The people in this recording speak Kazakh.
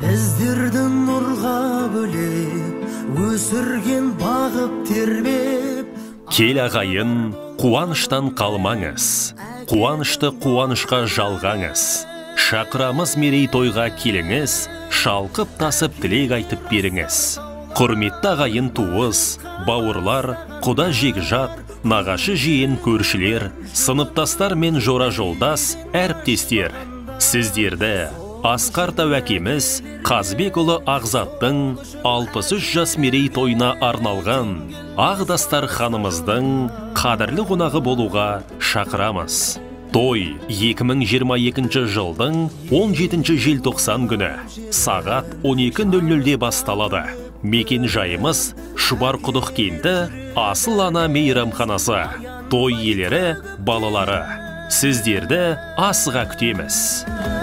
Біздердің нұрға бөлеп, өсірген бағып тербеп. Кел ағайын, қуаныштан қалмаңыз, қуанышты қуанышқа жалғаңыз. Шақырамыз мерейтойға келіңіз, шалқып тасып тілек айтып беріңіз. Құрметті ағайын туыс, бауырлар, құда жекжат, нағашы жиен көршілер, сыныптастар мен жора жолдас, әріптестер. Сіздерді Асқар тәуәкеміз Қазбекұлы Ағзаттың 63 жас мерейтойына арналған Ағдастар ханымыздың қадірлі қонағы болуға шақырамыз. Той 2022 жылдың 17 желтоқсан күні сағат 12:00-де басталады. Мекен жайымыз Шұбарқұдық кенті Асыл ана мейрамханасы. Той иелері, балалары. Сіздерді асыға күтеміз.